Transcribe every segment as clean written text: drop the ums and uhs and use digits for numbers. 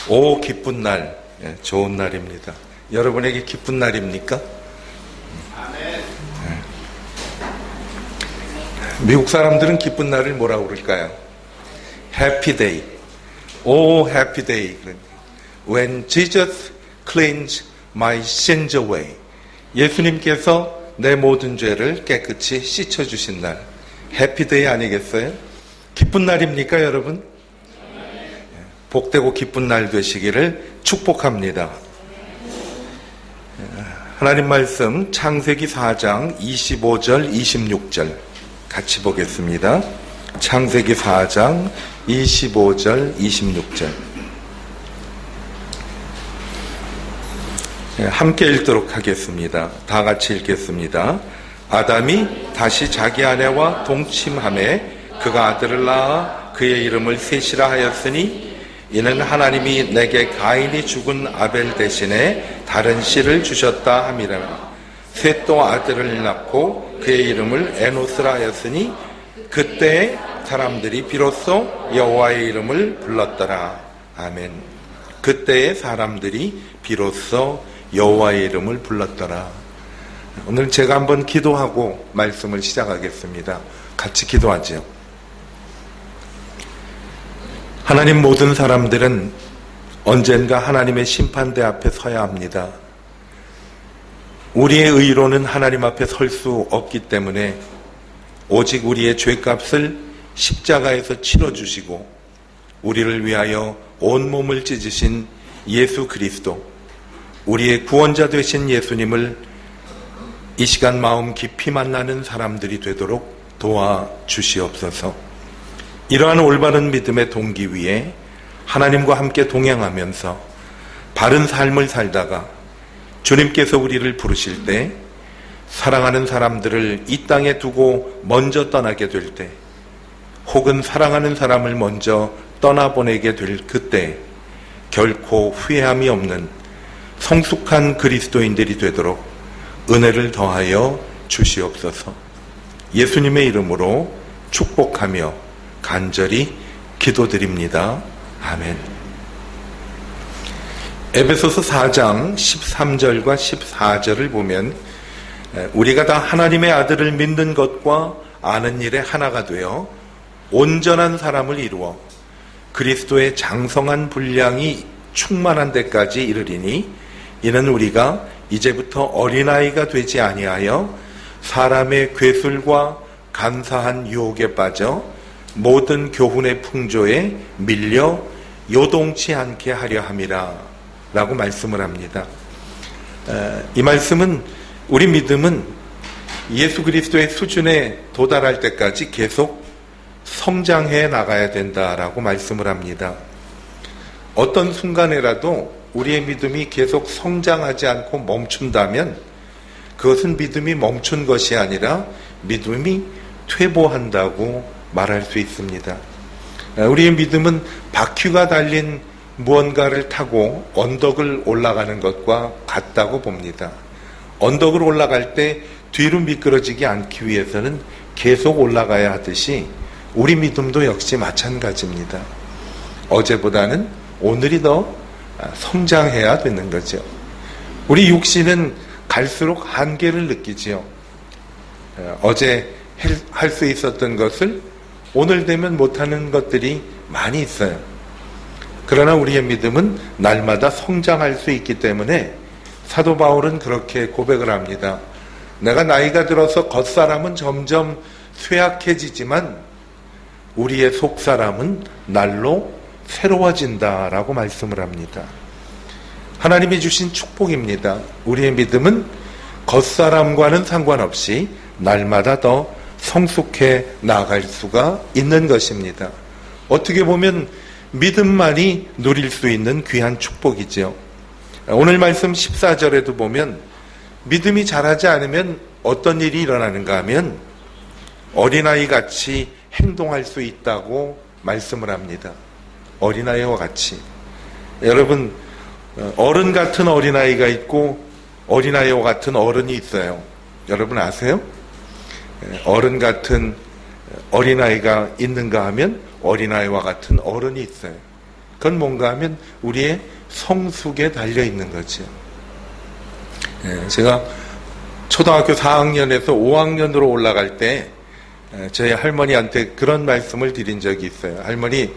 오 기쁜 날, 좋은 날입니다. 여러분에게 기쁜 날입니까? 미국 사람들은 기쁜 날을 뭐라고 그럴까요? Happy Day. Oh, Happy Day. When Jesus cleansed my sins away. 예수님께서 내 모든 죄를 깨끗이 씻어주신 날. Happy Day 아니겠어요? 기쁜 날입니까, 여러분? 복되고 기쁜 날 되시기를 축복합니다. 하나님 말씀 창세기 4장 25절 26절 같이 보겠습니다. 창세기 4장 25절 26절 함께 읽도록 하겠습니다. 다 같이 읽겠습니다. 아담이 다시 자기 아내와 동침하매 그가 아들을 낳아 그의 이름을 셋이라 하였으니 이는 하나님이 내게 가인이 죽은 아벨 대신에 다른 씨를 주셨다 함이라. 셋도 아들을 낳고 그의 이름을 에노스라 하였으니 그때 사람들이 비로소 여호와의 이름을 불렀더라. 아멘. 그때의 사람들이 비로소 여호와의 이름을 불렀더라. 오늘 제가 한번 기도하고 말씀을 시작하겠습니다. 같이 기도하죠. 하나님, 모든 사람들은 언젠가 하나님의 심판대 앞에 서야 합니다. 우리의 의로는 하나님 앞에 설 수 없기 때문에 오직 우리의 죄값을 십자가에서 치러주시고 우리를 위하여 온몸을 찢으신 예수 그리스도, 우리의 구원자 되신 예수님을 이 시간 마음 깊이 만나는 사람들이 되도록 도와주시옵소서. 이러한 올바른 믿음의 동기 위에 하나님과 함께 동행하면서 바른 삶을 살다가 주님께서 우리를 부르실 때 사랑하는 사람들을 이 땅에 두고 먼저 떠나게 될 때, 혹은 사랑하는 사람을 먼저 떠나보내게 될 그때 결코 후회함이 없는 성숙한 그리스도인들이 되도록 은혜를 더하여 주시옵소서. 예수님의 이름으로 축복하며 간절히 기도드립니다. 아멘. 에베소서 4장 13절과 14절을 보면 우리가 다 하나님의 아들을 믿는 것과 아는 일에 하나가 되어 온전한 사람을 이루어 그리스도의 장성한 분량이 충만한 데까지 이르리니 이는 우리가 이제부터 어린아이가 되지 아니하여 사람의 괴술과 간사한 유혹에 빠져 모든 교훈의 풍조에 밀려 요동치 않게 하려 함이라 라고 말씀을 합니다. 이 말씀은 우리 믿음은 예수 그리스도의 수준에 도달할 때까지 계속 성장해 나가야 된다라고 말씀을 합니다. 어떤 순간에라도 우리의 믿음이 계속 성장하지 않고 멈춘다면 그것은 믿음이 멈춘 것이 아니라 믿음이 퇴보한다고 말할 수 있습니다. 우리의 믿음은 바퀴가 달린 무언가를 타고 언덕을 올라가는 것과 같다고 봅니다. 언덕을 올라갈 때 뒤로 미끄러지지 않기 위해서는 계속 올라가야 하듯이 우리 믿음도 역시 마찬가지입니다. 어제보다는 오늘이 더 성장해야 되는 거죠. 우리 육신은 갈수록 한계를 느끼지요. 어제 할 수 있었던 것을 오늘 되면 못하는 것들이 많이 있어요. 그러나 우리의 믿음은 날마다 성장할 수 있기 때문에 사도 바울은 그렇게 고백을 합니다. 내가 나이가 들어서 겉사람은 점점 쇠약해지지만 우리의 속사람은 날로 새로워진다라고 말씀을 합니다. 하나님이 주신 축복입니다. 우리의 믿음은 겉사람과는 상관없이 날마다 더 성숙해 나아갈 수가 있는 것입니다. 어떻게 보면 믿음만이 누릴 수 있는 귀한 축복이죠. 오늘 말씀 14절에도 보면 믿음이 자라지 않으면 어떤 일이 일어나는가 하면 어린아이 같이 행동할 수 있다고 말씀을 합니다. 어린아이와 같이. 여러분, 어른 같은 어린아이가 있고 어린아이와 같은 어른이 있어요. 여러분 아세요? 어른 같은 어린아이가 있는가 하면 어린아이와 같은 어른이 있어요. 그건 뭔가 하면 우리의 성숙에 달려있는 거죠. 제가 초등학교 4학년에서 5학년으로 올라갈 때 저희 할머니한테 그런 말씀을 드린 적이 있어요. 할머니,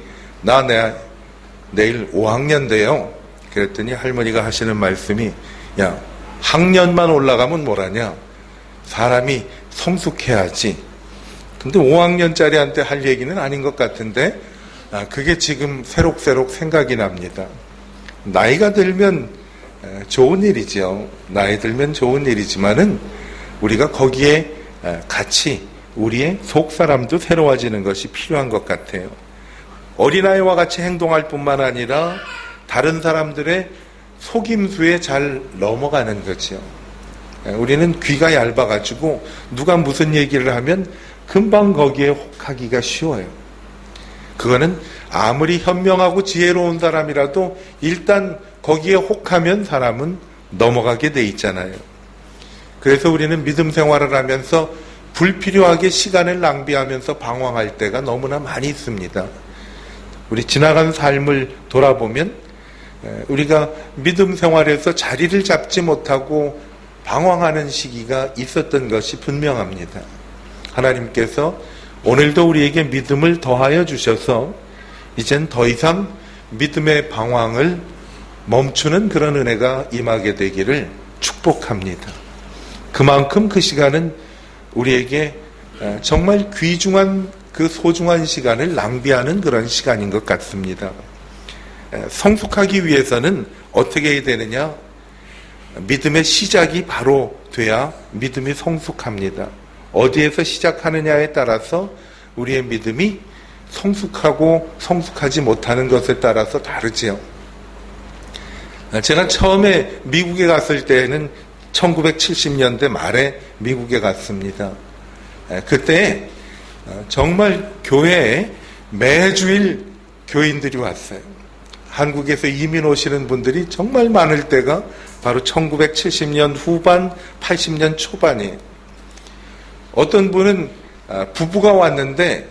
내일 5학년 돼요. 그랬더니 할머니가 하시는 말씀이, 야, 학년만 올라가면 뭐라냐? 사람이 성숙해야지. 근데 5학년짜리한테 할 얘기는 아닌 것 같은데, 그게 지금 새록새록 생각이 납니다. 나이가 들면 좋은 일이죠. 나이 들면 좋은 일이지만은 우리가 거기에 같이 우리의 속사람도 새로워지는 것이 필요한 것 같아요. 어린아이와 같이 행동할 뿐만 아니라 다른 사람들의 속임수에 잘 넘어가는 거죠. 우리는 귀가 얇아가지고 누가 무슨 얘기를 하면 금방 거기에 혹하기가 쉬워요. 그거는 아무리 현명하고 지혜로운 사람이라도 일단 거기에 혹하면 사람은 넘어가게 돼 있잖아요. 그래서 우리는 믿음 생활을 하면서 불필요하게 시간을 낭비하면서 방황할 때가 너무나 많이 있습니다. 우리 지나간 삶을 돌아보면 우리가 믿음 생활에서 자리를 잡지 못하고 방황하는 시기가 있었던 것이 분명합니다. 하나님께서 오늘도 우리에게 믿음을 더하여 주셔서 이젠 더 이상 믿음의 방황을 멈추는 그런 은혜가 임하게 되기를 축복합니다. 그만큼 그 시간은 우리에게 정말 귀중한 그 소중한 시간을 낭비하는 그런 시간인 것 같습니다. 성숙하기 위해서는 어떻게 해야 되느냐? 믿음의 시작이 바로 돼야 믿음이 성숙합니다. 어디에서 시작하느냐에 따라서 우리의 믿음이 성숙하고 성숙하지 못하는 것에 따라서 다르지요. 제가 처음에 미국에 갔을 때는 1970년대 말에 미국에 갔습니다. 그때 정말 교회에 매주일 교인들이 왔어요. 한국에서 이민 오시는 분들이 정말 많을 때가 바로 1970년 후반, 80년 초반이에요. 어떤 분은 부부가 왔는데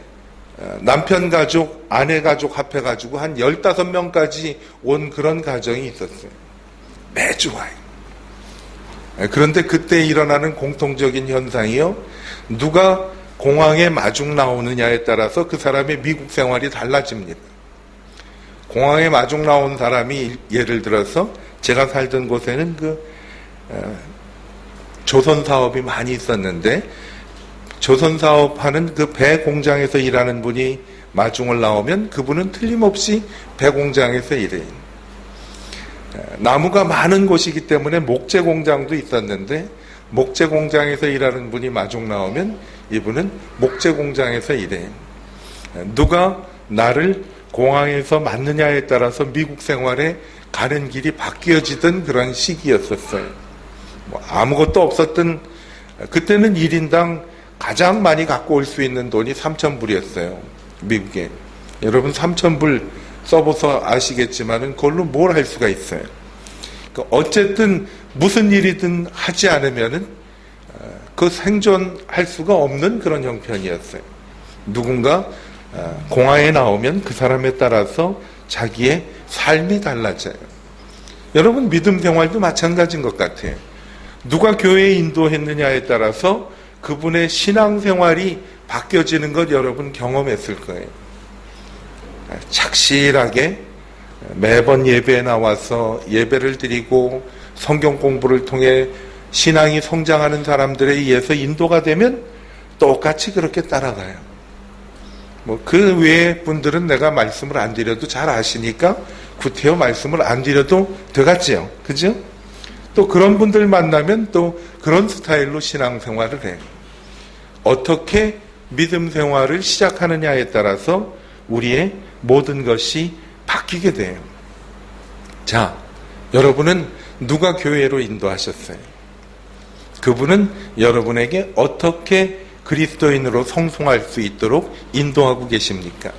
남편 가족, 아내 가족 합해가지고 한 15명까지 온 그런 가정이 있었어요. 매주 와요. 그런데 그때 일어나는 공통적인 현상이요. 누가 공항에 마중 나오느냐에 따라서 그 사람의 미국 생활이 달라집니다. 공항에 마중 나온 사람이 예를 들어서 제가 살던 곳에는 조선 사업이 많이 있었는데 조선 사업하는 그 배 공장에서 일하는 분이 마중을 나오면 그분은 틀림없이 배 공장에서 일해요. 나무가 많은 곳이기 때문에 목재 공장도 있었는데 목재 공장에서 일하는 분이 마중 나오면 이분은 목재 공장에서 일해요. 누가 나를 공항에서 맞느냐에 따라서 미국 생활에 가는 길이 바뀌어지던 그런 시기였었어요. 아무것도 없었던 그때는 1인당 가장 많이 갖고 올 수 있는 돈이 3,000불이었어요. 미국에. 여러분 3,000불 써보서 아시겠지만은 그걸로 뭘 할 수가 있어요. 어쨌든 무슨 일이든 하지 않으면은 그 생존할 수가 없는 그런 형편이었어요. 누군가 공항에 나오면 그 사람에 따라서 자기의 삶이 달라져요. 여러분 믿음 생활도 마찬가지인 것 같아요. 누가 교회에 인도했느냐에 따라서 그분의 신앙생활이 바뀌어지는 것 여러분 경험했을 거예요. 착실하게 매번 예배에 나와서 예배를 드리고 성경 공부를 통해 신앙이 성장하는 사람들에 의해서 인도가 되면 똑같이 그렇게 따라가요. 그 외의 분들은 내가 말씀을 안 드려도 잘 아시니까 구태여 말씀을 안 드려도 되겠지요. 그죠? 또 그런 분들 만나면 또 그런 스타일로 신앙생활을 해요. 어떻게 믿음 생활을 시작하느냐에 따라서 우리의 모든 것이 바뀌게 돼요. 자, 여러분은 누가 교회로 인도하셨어요? 그분은 여러분에게 어떻게 그리스도인으로 성숙할 수 있도록 인도하고 계십니까?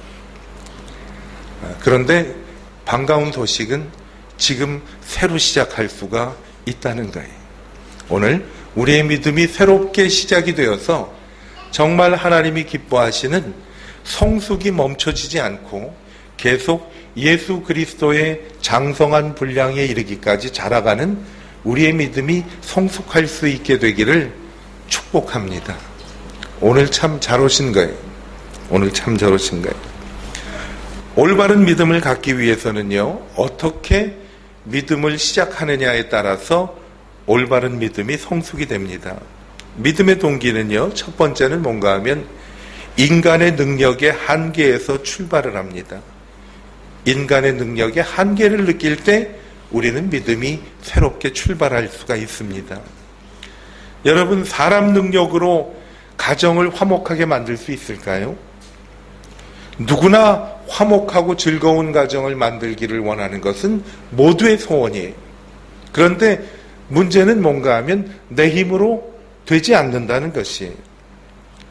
그런데 반가운 소식은 지금 새로 시작할 수가 있다는 거예요. 오늘 우리의 믿음이 새롭게 시작이 되어서 정말 하나님이 기뻐하시는 성숙이 멈춰지지 않고 계속 예수 그리스도의 장성한 분량에 이르기까지 자라가는 우리의 믿음이 성숙할 수 있게 되기를 축복합니다. 오늘 참 잘 오신 거예요. 오늘 참 잘 오신 거예요. 올바른 믿음을 갖기 위해서는요, 어떻게 믿음을 시작하느냐에 따라서 올바른 믿음이 성숙이 됩니다. 믿음의 동기는요, 첫 번째는 뭔가 하면 인간의 능력의 한계에서 출발을 합니다. 인간의 능력의 한계를 느낄 때 우리는 믿음이 새롭게 출발할 수가 있습니다. 여러분, 사람 능력으로 가정을 화목하게 만들 수 있을까요? 누구나 화목하고 즐거운 가정을 만들기를 원하는 것은 모두의 소원이에요. 그런데 문제는 뭔가 하면 내 힘으로 되지 않는다는 것이에요.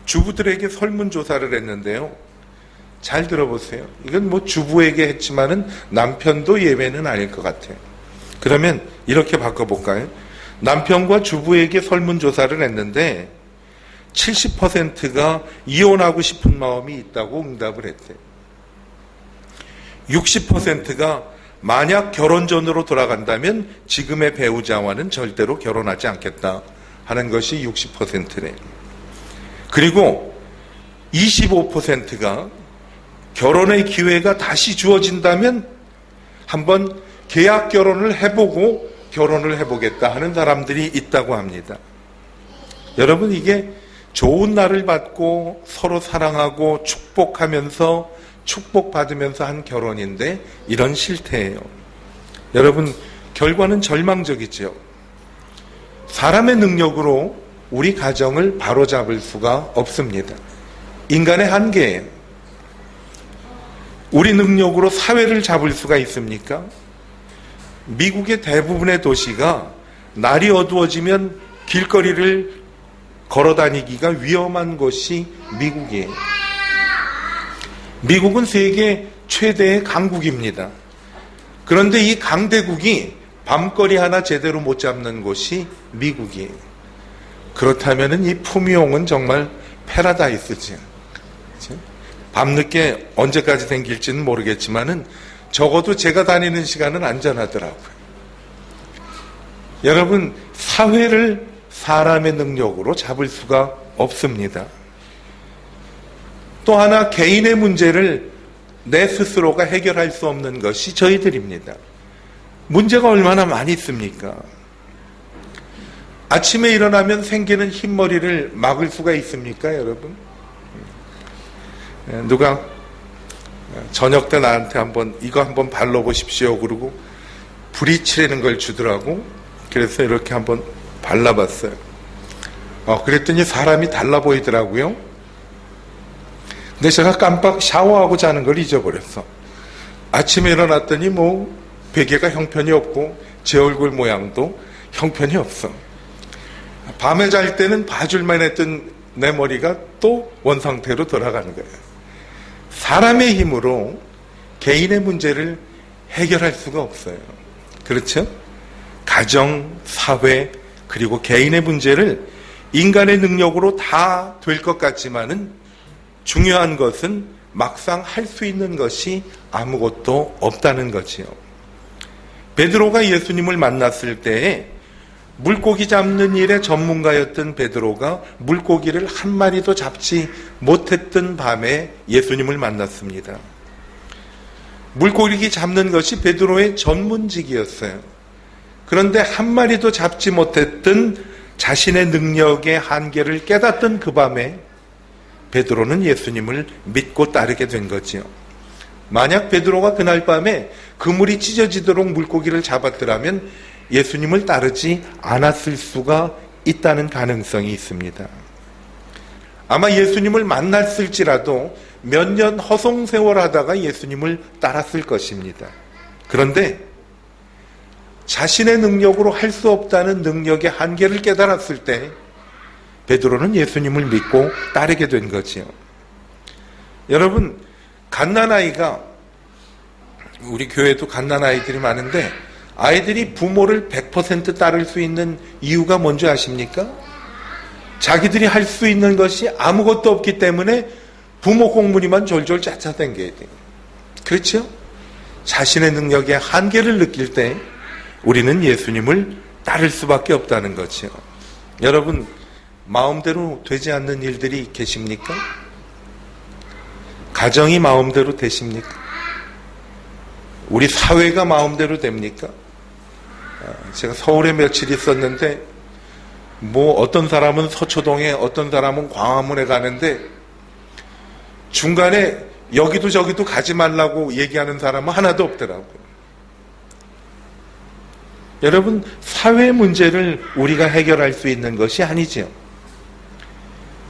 주부들에게 설문조사를 했는데요. 잘 들어보세요. 이건 뭐 주부에게 했지만은 남편도 예외는 아닐 것 같아요. 그러면 이렇게 바꿔볼까요? 남편과 주부에게 설문조사를 했는데 70%가 이혼하고 싶은 마음이 있다고 응답을 했대요. 60%가 만약 결혼 전으로 돌아간다면 지금의 배우자와는 절대로 결혼하지 않겠다 하는 것이 60%래요. 그리고 25%가 결혼의 기회가 다시 주어진다면 한번 계약 결혼을 해보고 결혼을 해보겠다 하는 사람들이 있다고 합니다. 여러분, 이게 좋은 날을 받고 서로 사랑하고 축복하면서 축복받으면서 한 결혼인데 이런 실태예요. 여러분, 결과는 절망적이죠. 사람의 능력으로 우리 가정을 바로잡을 수가 없습니다. 인간의 한계예요. 우리 능력으로 사회를 잡을 수가 있습니까? 미국의 대부분의 도시가 날이 어두워지면 길거리를 걸어다니기가 위험한 곳이 미국이에요. 미국은 세계 최대의 강국입니다. 그런데 이 강대국이 밤거리 하나 제대로 못 잡는 곳이 미국이에요. 그렇다면 이 푸미용은 정말 패러다이스지. 밤늦게 언제까지 생길지는 모르겠지만은 적어도 제가 다니는 시간은 안전하더라고요. 여러분, 사회를 사람의 능력으로 잡을 수가 없습니다. 또 하나, 개인의 문제를 내 스스로가 해결할 수 없는 것이 저희들입니다. 문제가 얼마나 많이 있습니까? 아침에 일어나면 생기는 흰머리를 막을 수가 있습니까, 여러분? 누가 저녁 때 나한테 이거 한번 발라보십시오 그러고 브리치라는 걸 주더라고. 그래서 이렇게 한번 발라봤어요. 그랬더니 사람이 달라 보이더라고요. 근데 제가 깜빡 샤워하고 자는 걸 잊어버렸어. 아침에 일어났더니 베개가 형편이 없고 제 얼굴 모양도 형편이 없어. 밤에 잘 때는 봐줄만 했던 내 머리가 또 원상태로 돌아가는 거예요. 사람의 힘으로 개인의 문제를 해결할 수가 없어요. 그렇죠? 가정, 사회, 그리고 개인의 문제를 인간의 능력으로 다 될 것 같지만은 중요한 것은 막상 할 수 있는 것이 아무것도 없다는 거지요. 베드로가 예수님을 만났을 때에 물고기 잡는 일에 전문가였던 베드로가 물고기를 한 마리도 잡지 못했던 밤에 예수님을 만났습니다. 물고기 잡는 것이 베드로의 전문직이었어요. 그런데 한 마리도 잡지 못했던 자신의 능력의 한계를 깨닫던 그 밤에 베드로는 예수님을 믿고 따르게 된 거지요. 만약 베드로가 그날 밤에 그물이 찢어지도록 물고기를 잡았더라면 예수님을 따르지 않았을 수가 있다는 가능성이 있습니다. 아마 예수님을 만났을지라도 몇 년 허송세월하다가 예수님을 따랐을 것입니다. 그런데 자신의 능력으로 할 수 없다는 능력의 한계를 깨달았을 때 베드로는 예수님을 믿고 따르게 된 거지요. 여러분, 갓난아이가, 우리 교회도 갓난아이들이 많은데 아이들이 부모를 100% 따를 수 있는 이유가 뭔지 아십니까? 자기들이 할 수 있는 것이 아무것도 없기 때문에 부모 공무니만 졸졸 쫓아다녀야 돼요. 그렇죠? 자신의 능력의 한계를 느낄 때 우리는 예수님을 따를 수밖에 없다는 거죠. 여러분, 마음대로 되지 않는 일들이 계십니까? 가정이 마음대로 되십니까? 우리 사회가 마음대로 됩니까? 제가 서울에 며칠 있었는데 어떤 사람은 서초동에, 어떤 사람은 광화문에 가는데 중간에 여기도 저기도 가지 말라고 얘기하는 사람은 하나도 없더라고요. 여러분, 사회 문제를 우리가 해결할 수 있는 것이 아니죠.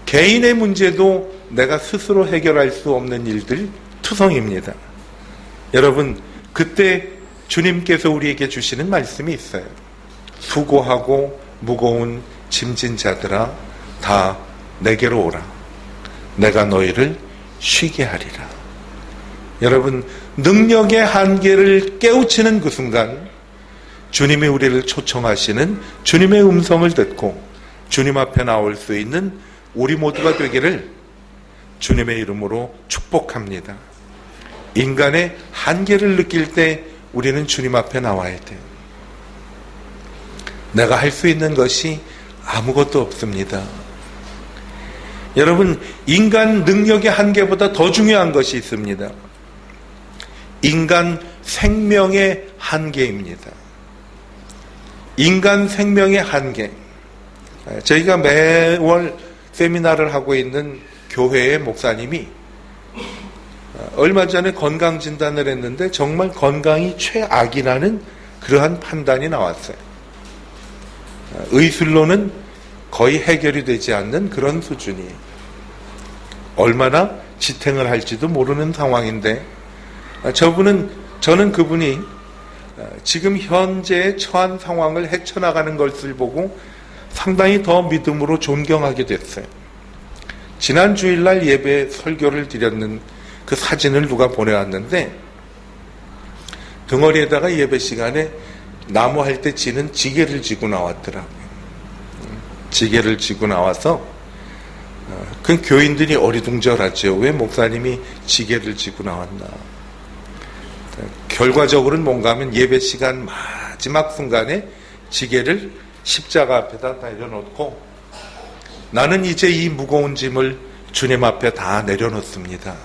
개인의 문제도 내가 스스로 해결할 수 없는 일들 투성입니다. 여러분, 그때 주님께서 우리에게 주시는 말씀이 있어요. 수고하고 무거운 짐진 자들아, 다 내게로 오라. 내가 너희를 쉬게 하리라. 여러분, 능력의 한계를 깨우치는 그 순간 주님이 우리를 초청하시는 주님의 음성을 듣고 주님 앞에 나올 수 있는 우리 모두가 되기를 주님의 이름으로 축복합니다. 인간의 한계를 느낄 때 우리는 주님 앞에 나와야 돼요. 내가 할 수 있는 것이 아무것도 없습니다. 여러분, 인간 능력의 한계보다 더 중요한 것이 있습니다. 인간 생명의 한계입니다. 인간 생명의 한계. 저희가 매월 세미나를 하고 있는 교회의 목사님이 얼마 전에 건강진단을 했는데 정말 건강이 최악이라는 그러한 판단이 나왔어요. 의술로는 거의 해결이 되지 않는 그런 수준이에요. 얼마나 지탱을 할지도 모르는 상황인데 저는 그분이 지금 현재의 처한 상황을 헤쳐나가는 것을 보고 상당히 더 믿음으로 존경하게 됐어요. 지난 주일날 예배 설교를 드렸는 그 사진을 누가 보내왔는데 등어리에다가 예배 시간에 나무 할 때 지는 지게를 지고 나왔더라고요. 지게를 지고 나와서 그 교인들이 어리둥절하죠. 왜 목사님이 지게를 지고 나왔나. 결과적으로는 뭔가 하면 예배 시간 마지막 순간에 지게를 십자가 앞에다 내려놓고 나는 이제 이 무거운 짐을 주님 앞에 다 내려놓습니다.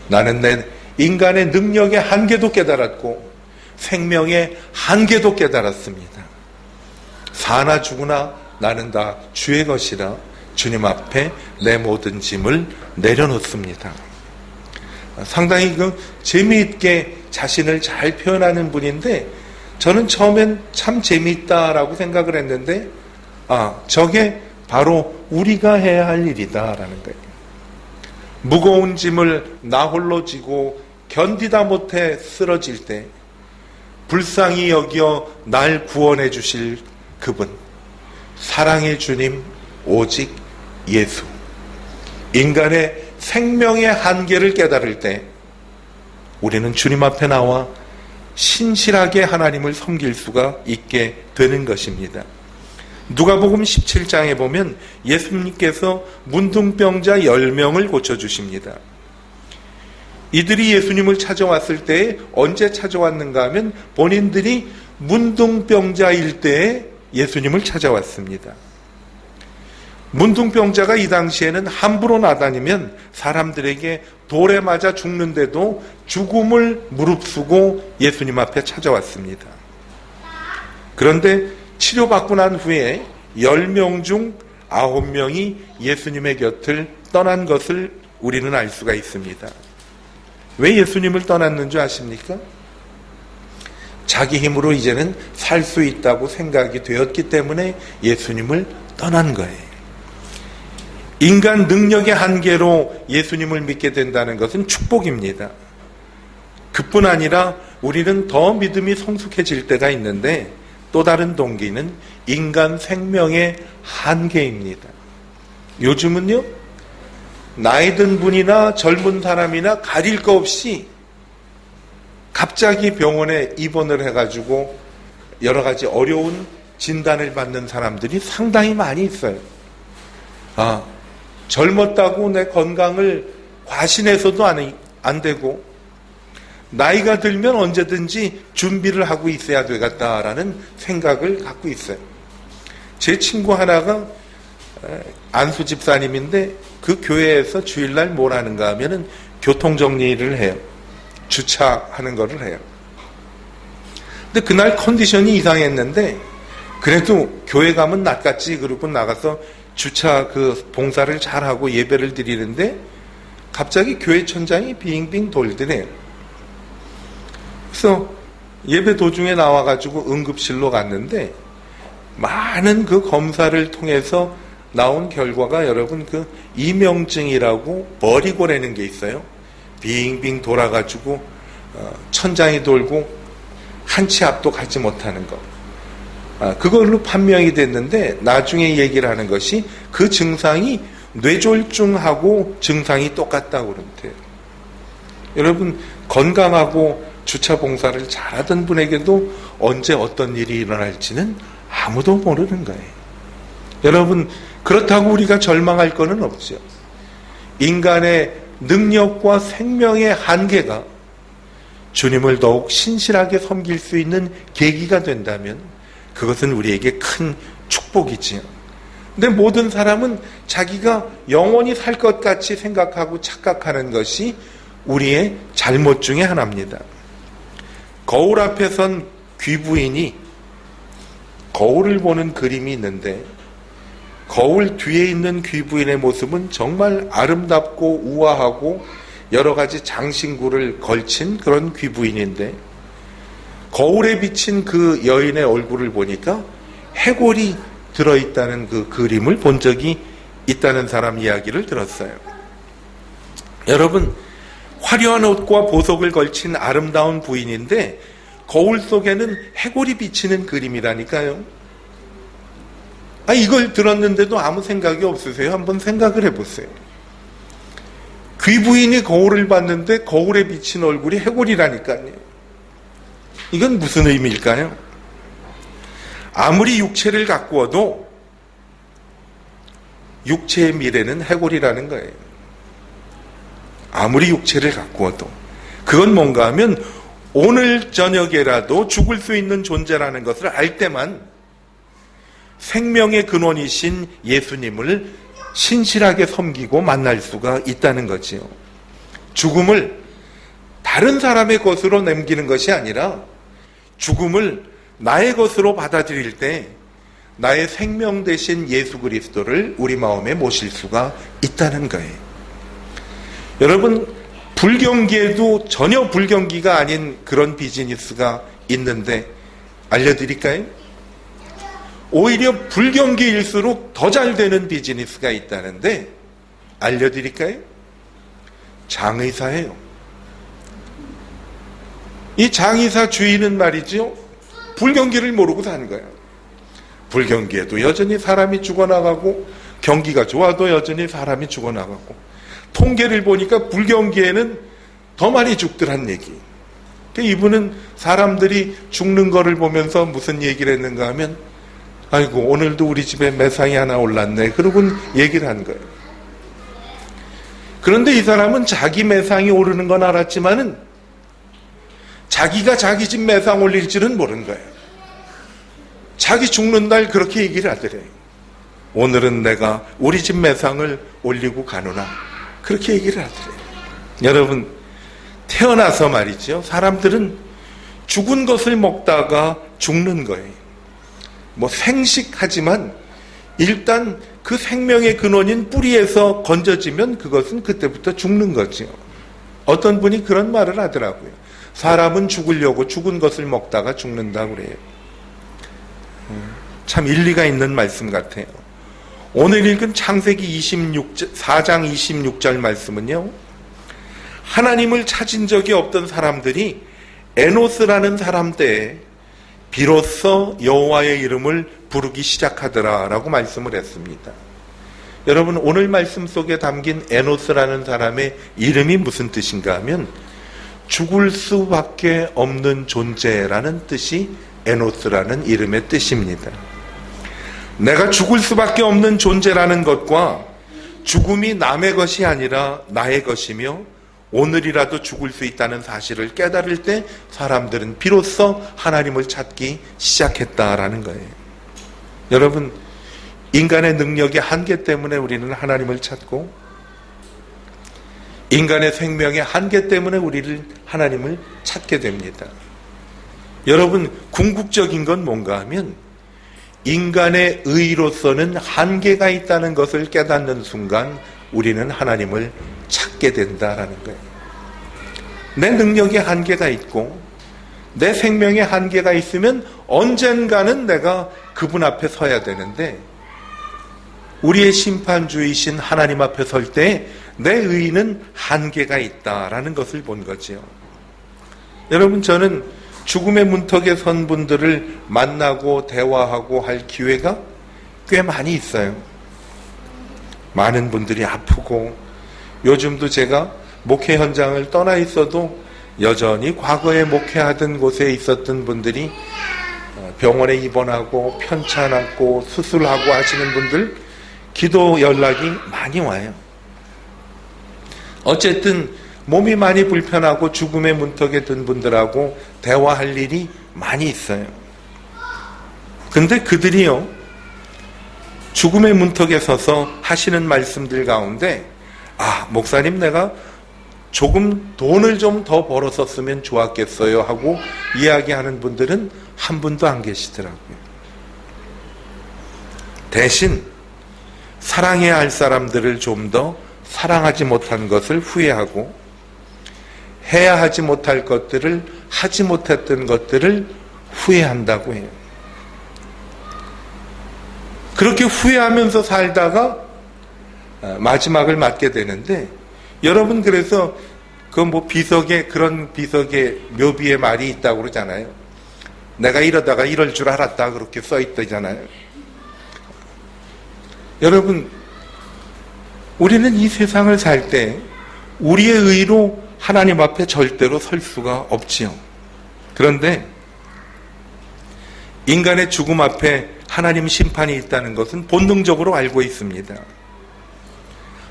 나는 내 인간의 능력의 한계도 깨달았고 생명의 한계도 깨달았습니다. 사나 죽으나 나는 다 주의 것이라 주님 앞에 내 모든 짐을 내려놓습니다. 상당히 재미있게 자신을 잘 표현하는 분인데 저는 처음엔 참 재미있다라고 생각을 했는데 저게 바로 우리가 해야 할 일이다라는 거예요. 무거운 짐을 나 홀로 지고 견디다 못해 쓰러질 때 불쌍히 여겨 날 구원해 주실 그분, 사랑의 주님 오직 예수. 인간의 생명의 한계를 깨달을 때 우리는 주님 앞에 나와 신실하게 하나님을 섬길 수가 있게 되는 것입니다. 누가복음 17장에 보면 예수님께서 문둥병자 10명을 고쳐주십니다. 이들이 예수님을 찾아왔을 때 언제 찾아왔는가 하면 본인들이 문둥병자일 때에 예수님을 찾아왔습니다. 문둥병자가 이 당시에는 함부로 나다니면 사람들에게 돌에 맞아 죽는데도 죽음을 무릅쓰고 예수님 앞에 찾아왔습니다. 그런데 치료받고 난 후에 10명 중 9명이 예수님의 곁을 떠난 것을 우리는 알 수가 있습니다. 왜 예수님을 떠났는 줄 아십니까? 자기 힘으로 이제는 살 수 있다고 생각이 되었기 때문에 예수님을 떠난 거예요. 인간 능력의 한계로 예수님을 믿게 된다는 것은 축복입니다. 그뿐 아니라 우리는 더 믿음이 성숙해질 때가 있는데 또 다른 동기는 인간 생명의 한계입니다. 요즘은요, 나이 든 분이나 젊은 사람이나 가릴 거 없이 갑자기 병원에 입원을 해가지고 여러 가지 어려운 진단을 받는 사람들이 상당히 많이 있어요. 젊었다고 내 건강을 과신해서도 안 되고 나이가 들면 언제든지 준비를 하고 있어야 되겠다라는 생각을 갖고 있어요. 제 친구 하나가 안수 집사님인데 그 교회에서 주일날 뭘 하는가 하면은 교통정리를 해요. 주차하는 거를 해요. 근데 그날 컨디션이 이상했는데 그래도 교회 가면 낫겠지 그러고 나가서 주차 그 봉사를 잘하고 예배를 드리는데 갑자기 교회 천장이 빙빙 돌더래요. 그래서 예배 도중에 나와가지고 응급실로 갔는데 많은 그 검사를 통해서 나온 결과가 여러분 그 이명증이라고 머리골에는 게 있어요. 빙빙 돌아가지고 천장이 돌고 한치 앞도 가지 못하는 거. 그걸로 판명이 됐는데 나중에 얘기를 하는 것이 그 증상이 뇌졸중하고 증상이 똑같다고 그런대요. 여러분 건강하고 주차 봉사를 잘하던 분에게도 언제 어떤 일이 일어날지는 아무도 모르는 거예요. 여러분 그렇다고 우리가 절망할 거는 없죠. 인간의 능력과 생명의 한계가 주님을 더욱 신실하게 섬길 수 있는 계기가 된다면 그것은 우리에게 큰 축복이지요. 근데 모든 사람은 자기가 영원히 살 것 같이 생각하고 착각하는 것이 우리의 잘못 중에 하나입니다. 거울 앞에 선 귀부인이 거울을 보는 그림이 있는데 거울 뒤에 있는 귀부인의 모습은 정말 아름답고 우아하고 여러 가지 장신구를 걸친 그런 귀부인인데 거울에 비친 그 여인의 얼굴을 보니까 해골이 들어있다는 그 그림을 본 적이 있다는 사람 이야기를 들었어요. 여러분 화려한 옷과 보석을 걸친 아름다운 부인인데 거울 속에는 해골이 비치는 그림이라니까요. 이걸 들었는데도 아무 생각이 없으세요? 한번 생각을 해보세요. 귀부인이 거울을 봤는데 거울에 비친 얼굴이 해골이라니까요. 이건 무슨 의미일까요? 아무리 육체를 가꾸어도 육체의 미래는 해골이라는 거예요. 아무리 육체를 가꾸어도. 그건 뭔가 하면 오늘 저녁에라도 죽을 수 있는 존재라는 것을 알 때만 생명의 근원이신 예수님을 신실하게 섬기고 만날 수가 있다는 거지요. 죽음을 다른 사람의 것으로 남기는 것이 아니라 죽음을 나의 것으로 받아들일 때 나의 생명 대신 예수 그리스도를 우리 마음에 모실 수가 있다는 거예요. 여러분 불경기에도 전혀 불경기가 아닌 그런 비즈니스가 있는데 알려드릴까요? 오히려 불경기일수록 더 잘 되는 비즈니스가 있다는데 알려드릴까요? 장의사예요. 이 장의사 주인은 말이죠. 불경기를 모르고 산 거예요. 불경기에도 여전히 사람이 죽어나가고 경기가 좋아도 여전히 사람이 죽어나가고 통계를 보니까 불경기에는 더 많이 죽더란 얘기. 이분은 사람들이 죽는 거를 보면서 무슨 얘기를 했는가 하면 아이고 오늘도 우리 집에 매상이 하나 올랐네. 그러고 얘기를 한 거예요. 그런데 이 사람은 자기 매상이 오르는 건 알았지만은 자기가 자기 집 매상 올릴 줄은 모르는 거예요. 자기 죽는 날 그렇게 얘기를 하더래요. 오늘은 내가 우리 집 매상을 올리고 가노나. 그렇게 얘기를 하더래요. 여러분 태어나서 말이죠. 사람들은 죽은 것을 먹다가 죽는 거예요. 생식하지만 일단 그 생명의 근원인 뿌리에서 건져지면 그것은 그때부터 죽는 거죠. 어떤 분이 그런 말을 하더라고요. 사람은 죽으려고 죽은 것을 먹다가 죽는다고 그래요. 참 일리가 있는 말씀 같아요. 오늘 읽은 창세기 4장 26절 말씀은요. 하나님을 찾은 적이 없던 사람들이 에노스라는 사람 때에 비로소 여호와의 이름을 부르기 시작하더라라고 말씀을 했습니다. 여러분 오늘 말씀 속에 담긴 에노스라는 사람의 이름이 무슨 뜻인가 하면 죽을 수밖에 없는 존재라는 뜻이 에노스라는 이름의 뜻입니다. 내가 죽을 수밖에 없는 존재라는 것과 죽음이 남의 것이 아니라 나의 것이며 오늘이라도 죽을 수 있다는 사실을 깨달을 때 사람들은 비로소 하나님을 찾기 시작했다라는 거예요. 여러분, 인간의 능력의 한계 때문에 우리는 하나님을 찾고, 인간의 생명의 한계 때문에 우리를 하나님을 찾게 됩니다. 여러분, 궁극적인 건 뭔가 하면 인간의 의로서는 한계가 있다는 것을 깨닫는 순간 우리는 하나님을 찾게 된다라는 거예요. 내 능력의 한계가 있고 내 생명의 한계가 있으면 언젠가는 내가 그분 앞에 서야 되는데, 우리의 심판주이신 하나님 앞에 설 때 내 의는 한계가 있다라는 것을 본 거지요. 여러분, 저는 죽음의 문턱에 선 분들을 만나고 대화하고 할 기회가 꽤 많이 있어요. 많은 분들이 아프고, 요즘도 제가 목회 현장을 떠나 있어도 여전히 과거에 목회하던 곳에 있었던 분들이 병원에 입원하고 편찮았고 수술하고 하시는 분들 기도 연락이 많이 와요. 어쨌든 몸이 많이 불편하고 죽음의 문턱에 든 분들하고 대화할 일이 많이 있어요. 근데 그들이요, 죽음의 문턱에 서서 하시는 말씀들 가운데, 목사님, 내가 조금 돈을 좀 더 벌었었으면 좋았겠어요 하고 이야기하는 분들은 한 분도 안 계시더라고요. 대신 사랑해야 할 사람들을 좀 더 사랑하지 못한 것을 후회하고, 해야 하지 못할 것들을 하지 못했던 것들을 후회한다고 해요. 그렇게 후회하면서 살다가 마지막을 맞게 되는데, 여러분, 그래서 그런 비석에 묘비의 말이 있다고 그러잖아요. 내가 이러다가 이럴 줄 알았다, 그렇게 써 있다잖아요. 여러분, 우리는 이 세상을 살 때 우리의 의로 하나님 앞에 절대로 설 수가 없지요. 그런데 인간의 죽음 앞에 하나님 심판이 있다는 것은 본능적으로 알고 있습니다.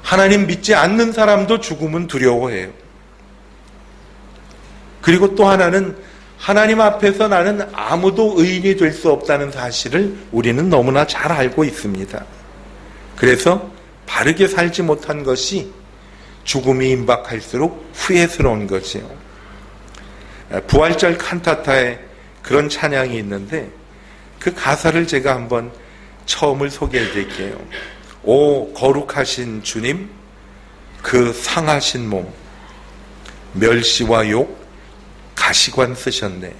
하나님 믿지 않는 사람도 죽음은 두려워해요. 그리고 또 하나는 하나님 앞에서 나는 아무도 의인이 될 수 없다는 사실을 우리는 너무나 잘 알고 있습니다. 그래서 바르게 살지 못한 것이 죽음이 임박할수록 후회스러운 거지요. 부활절 칸타타에 그런 찬양이 있는데 그 가사를 제가 한번 처음을 소개해 드릴게요. 오 거룩하신 주님, 그 상하신 몸, 멸시와 욕, 가시관 쓰셨네.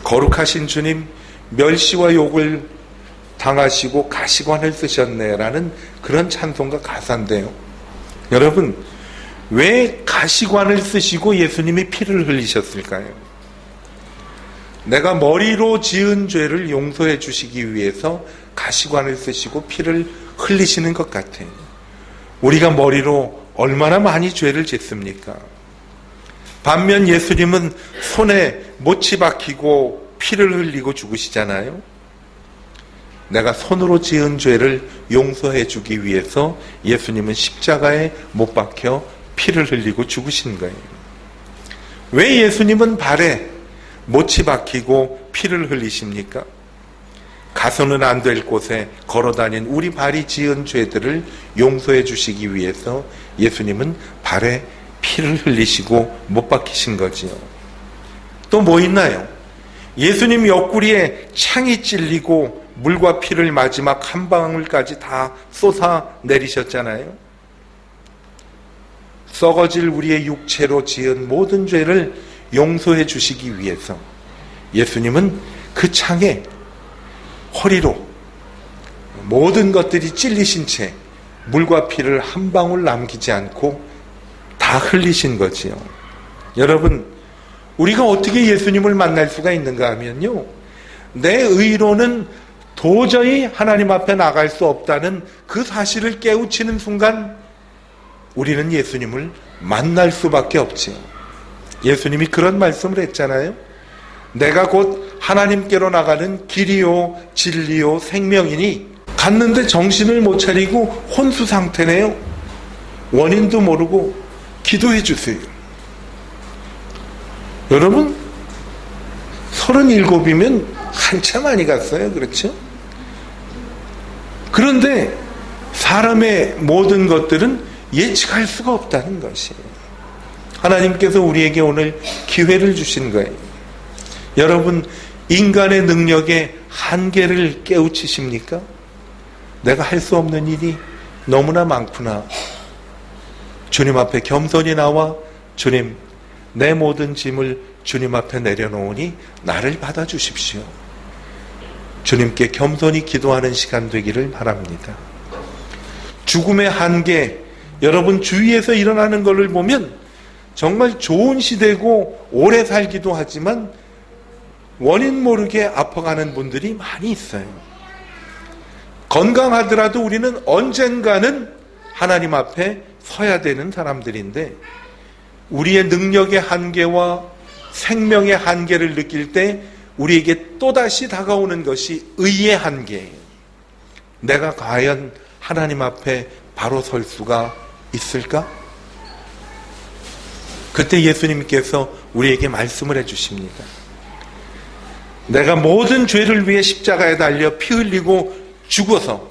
거룩하신 주님, 멸시와 욕을 당하시고 가시관을 쓰셨네라는 그런 찬송가 가사인데요. 여러분, 왜 가시관을 쓰시고 예수님이 피를 흘리셨을까요? 내가 머리로 지은 죄를 용서해 주시기 위해서 가시관을 쓰시고 피를 흘리시는 것 같아요. 우리가 머리로 얼마나 많이 죄를 짓습니까? 반면 예수님은 손에 못이 박히고 피를 흘리고 죽으시잖아요. 내가 손으로 지은 죄를 용서해 주기 위해서 예수님은 십자가에 못 박혀 피를 흘리고 죽으신 거예요. 왜 예수님은 발에 못이 박히고 피를 흘리십니까? 가서는 안 될 곳에 걸어다닌 우리 발이 지은 죄들을 용서해 주시기 위해서 예수님은 발에 피를 흘리시고 못 박히신 거지요. 또 뭐 있나요? 예수님 옆구리에 창이 찔리고 물과 피를 마지막 한 방울까지 다 쏟아내리셨잖아요. 썩어질 우리의 육체로 지은 모든 죄를 용서해 주시기 위해서 예수님은 그 창에 허리로 모든 것들이 찔리신 채 물과 피를 한 방울 남기지 않고 다 흘리신 거지요. 여러분, 우리가 어떻게 예수님을 만날 수가 있는가 하면요, 내 의로는 도저히 하나님 앞에 나갈 수 없다는 그 사실을 깨우치는 순간 우리는 예수님을 만날 수밖에 없지요. 예수님이 그런 말씀을 했잖아요. 내가 곧 하나님께로 나가는 길이요 진리요 생명이니 갔는데 정신을 못 차리고 혼수 상태네요. 원인도 모르고 기도해 주세요. 여러분, 37이면 한참 많이 갔어요. 그렇죠? 그런데 사람의 모든 것들은 예측할 수가 없다는 것이에요. 하나님께서 우리에게 오늘 기회를 주신 거예요. 여러분, 인간의 능력의 한계를 깨우치십니까? 내가 할 수 없는 일이 너무나 많구나. 주님 앞에 겸손히 나와 주님, 내 모든 짐을 주님 앞에 내려놓으니 나를 받아주십시오. 주님께 겸손히 기도하는 시간 되기를 바랍니다. 죽음의 한계, 여러분 주위에서 일어나는 것을 보면 정말 좋은 시대고 오래 살기도 하지만 원인 모르게 아파가는 분들이 많이 있어요. 건강하더라도 우리는 언젠가는 하나님 앞에 서야 되는 사람들인데 우리의 능력의 한계와 생명의 한계를 느낄 때 우리에게 또다시 다가오는 것이 의의 한계예요. 내가 과연 하나님 앞에 바로 설 수가 있을까? 그때 예수님께서 우리에게 말씀을 해주십니다. 내가 모든 죄를 위해 십자가에 달려 피 흘리고 죽어서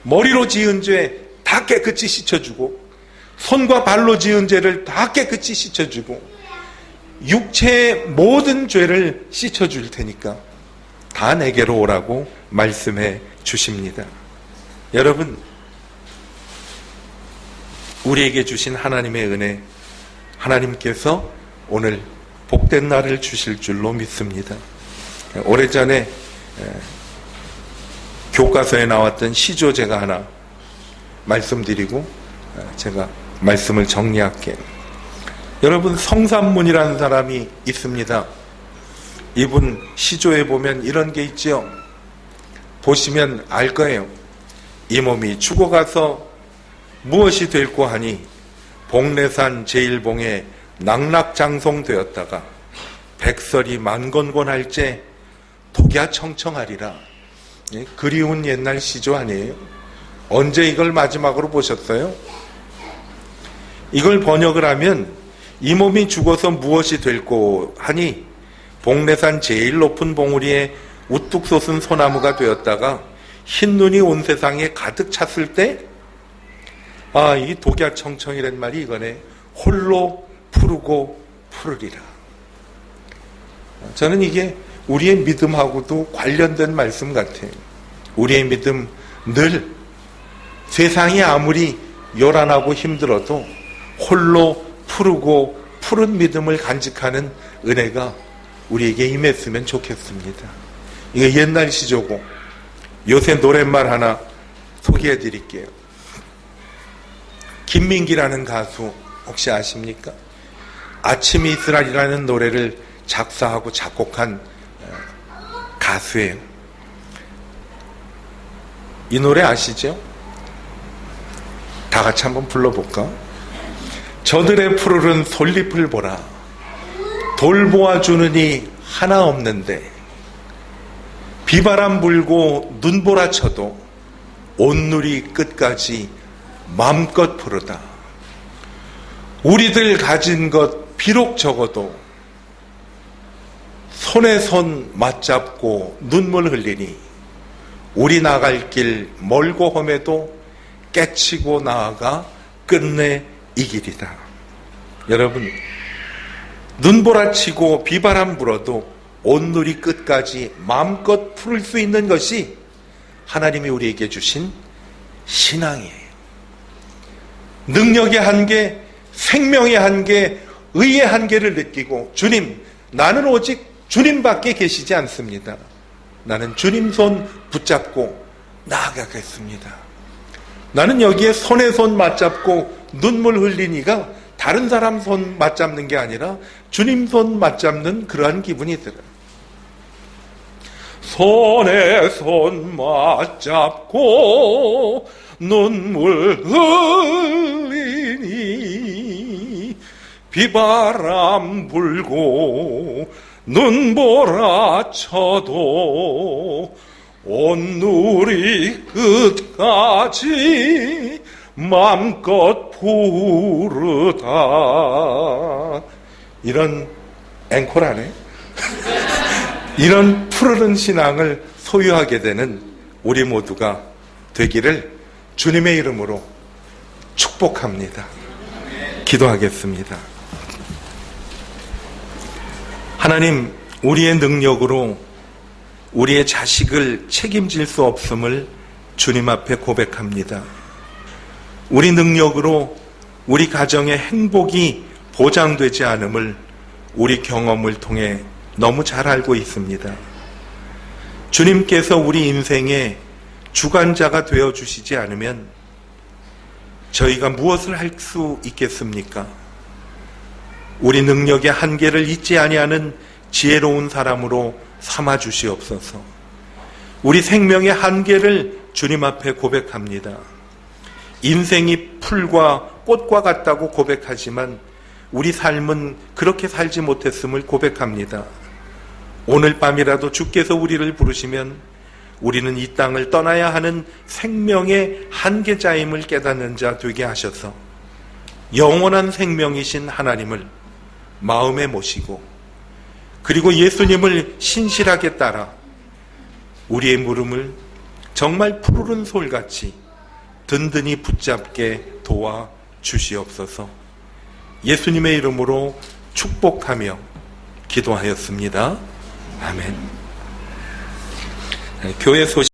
머리로 지은 죄 다 깨끗이 씻어주고 손과 발로 지은 죄를 다 깨끗이 씻어주고 육체의 모든 죄를 씻어줄 테니까 다 내게로 오라고 말씀해 주십니다. 여러분, 우리에게 주신 하나님의 은혜, 하나님께서 오늘 복된 날을 주실 줄로 믿습니다. 오래전에 교과서에 나왔던 시조 제가 하나 말씀드리고 제가 말씀을 정리할게요. 여러분, 성삼문이라는 사람이 있습니다. 이분 시조에 보면 이런 게 있죠. 보시면 알 거예요. 이 몸이 죽어가서 무엇이 될꼬 하니 복례산 제1봉에 낙락장송되었다가 백설이 만건곤할제 독야청청하리라. 그리운 옛날 시조 아니에요? 언제 이걸 마지막으로 보셨어요? 이걸 번역을 하면 이 몸이 죽어서 무엇이 될꼬 하니 복례산 제일 높은 봉우리에 우뚝 솟은 소나무가 되었다가 흰눈이 온 세상에 가득 찼을 때, 이 독야청청이란 말이 이거네. 홀로 푸르고 푸르리라. 저는 이게 우리의 믿음하고도 관련된 말씀 같아요. 우리의 믿음 늘 세상이 아무리 요란하고 힘들어도 홀로 푸르고 푸른 믿음을 간직하는 은혜가 우리에게 임했으면 좋겠습니다. 이거 옛날 시조고 요새 노랫말 하나 소개해 드릴게요. 김민기라는 가수 혹시 아십니까? 아침 이스라엘이라는 노래를 작사하고 작곡한 가수예요. 이 노래 아시죠? 다 같이 한번 불러볼까? 저들의 푸르른 솔잎을 보라. 돌보아주는 이 하나 없는데 비바람 불고 눈보라 쳐도 온누리 끝까지 마음껏 푸르다. 우리들 가진 것 비록 적어도 손에 손 맞잡고 눈물 흘리니 우리 나갈 길 멀고 험해도 깨치고 나아가 끝내 이 길이다. 여러분, 눈보라치고 비바람 불어도 온누리 끝까지 마음껏 풀을 수 있는 것이 하나님이 우리에게 주신 신앙이에요. 능력의 한계, 생명의 한계, 의의 한계를 느끼고 주님, 나는 오직 주님밖에 계시지 않습니다. 나는 주님 손 붙잡고 나아가겠습니다. 나는 여기에 손에 손 맞잡고 눈물 흘리니가 다른 사람 손 맞잡는 게 아니라 주님 손 맞잡는 그러한 기분이 들어요. 손에 손 맞잡고 눈물 흘리니 비바람 불고 눈보라 쳐도 온누리 끝까지 마음껏 부르다. 이런 앵콜 안 해? 이런 푸르른 신앙을 소유하게 되는 우리 모두가 되기를 주님의 이름으로 축복합니다. 기도하겠습니다. 하나님, 우리의 능력으로 우리의 자식을 책임질 수 없음을 주님 앞에 고백합니다. 우리 능력으로 우리 가정의 행복이 보장되지 않음을 우리 경험을 통해 너무 잘 알고 있습니다. 주님께서 우리 인생의 주관자가 되어주시지 않으면 저희가 무엇을 할 수 있겠습니까? 우리 능력의 한계를 잊지 아니하는 지혜로운 사람으로 삼아 주시옵소서. 우리 생명의 한계를 주님 앞에 고백합니다. 인생이 풀과 꽃과 같다고 고백하지만 우리 삶은 그렇게 살지 못했음을 고백합니다. 오늘 밤이라도 주께서 우리를 부르시면 우리는 이 땅을 떠나야 하는 생명의 한계자임을 깨닫는 자 되게 하셔서 영원한 생명이신 하나님을 마음에 모시고 그리고 예수님을 신실하게 따라 우리의 물음을 정말 푸르른 솔같이 든든히 붙잡게 도와 주시옵소서. 예수님의 이름으로 축복하며 기도하였습니다. 아멘. 교회 소식